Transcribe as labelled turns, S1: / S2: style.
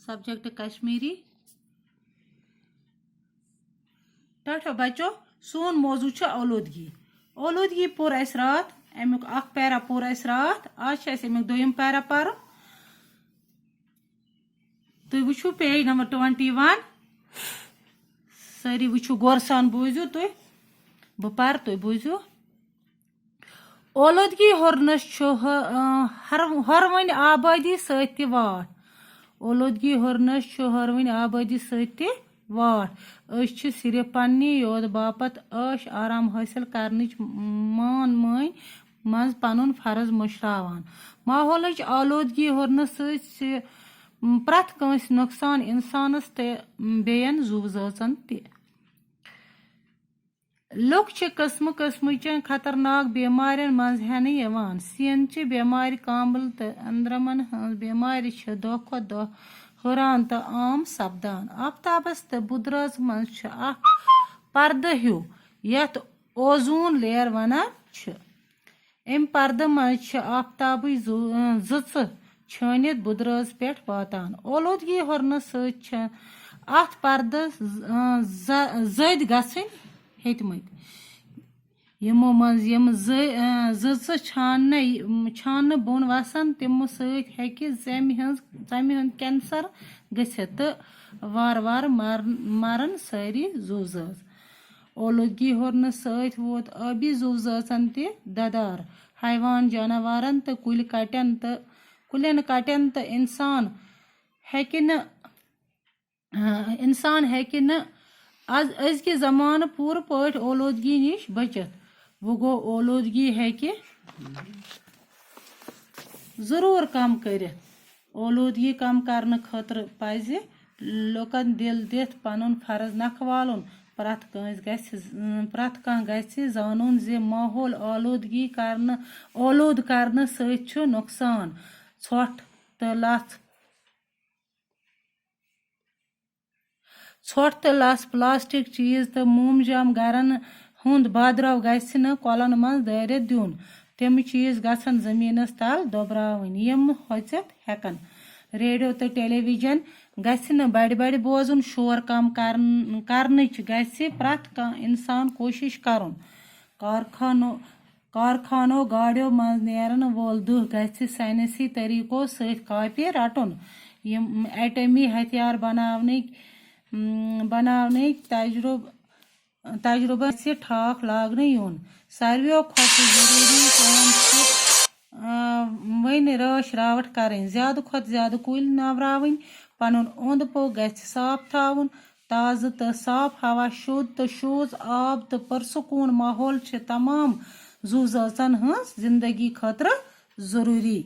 S1: Subject Kashmiri. Tata बच्चों, सोन मौजू आलूदगी। आलूदगी पोर अस रात, अमुक अख पैरा पोर अस रात, आज अमुक दोयम पैरा पर। तुम वो पेज नंबर 21। सारी वो गौर सान बूझो तुम, बह पर तुम बूझो। आलूदगी हुरनस हरवन आबादी सत वाट। आलूदगी हुरनस हरवन आबादी सत वाट। सिर्फ पन्ने योत बापत आश आराम हासिल करनच मान मान मज पनुन फर्ज मुशरावान। माहौल आलूदगी हुरनस प्रथ कंस नुकसान इंसानस ते बेयन जुव जाचन ते। लुक किस्म किस्म खतरनाक बेमारियन मज हेन यवान। सीन बेमार, कांबल तो अंद्रमन हज बेमार दह खो दह हुरान तो आम सपदान। आफ्ताबस तो बुदराज मज पर्द हूँ यथ ओजोन लेयर वनान। अम पर्द मज आफ्ताब जच छानित बुदराज पे वातान। आलूदगी हुरन सत पर्द जद गसन हेतमत। यमो मज यम जच छान बोन वसान तमो सत्य जमि हंद कैंसर गसित तो वार वार मरन सारी जुव जाच। आलूदगी हुरन सत वोत आबी जुव जाचन ते ददार। हैवान जानवरन तो कुलन कटन तो इंसान हेकि न अजकि जमान पूर पट आलूदगी निश बचत। वो गो आलूदगी हेकि जरूर कम कर। आलूदगी कम करने खतर पज लुकन दिल दित पनुन फर्ज नख वालुन। प्रथ कह गि जानन जे माहौल आलूद करने सत नुकसान। षोठ तो लस प्लास्टिक चीज तो मोमजाम गरन हुंद बादराव गि न कोलन मज दारित दिन। तम चीज गसन जमीनस तल दोबरावन यम होचित हेकन। रेडियो तो टेलीविजन गि न बड़ बड़ बोजुन। शोर कम करनच गि प्रथ कह इंसान कोशिश करन। कारखानो गाड़ियों मज नेरन वोल दुह गि साइंसी तरीको सत कापी रटुन। यम एटमी हथियार बनाने तजुर्बा से ठाक लागन यून। सारवियों खोत जरूरी काम वन राश रावट करें। ज्यादा खोत ज्यादा कुल नवरावन। पनुन ओंद पो गि साफ थावन। ताज़ तो साफ हवा, शुद्ध तो शोज आब तो पुरसकून माहौल तमाम जुव जाचन हंस जिंदगी खतर जरूरी।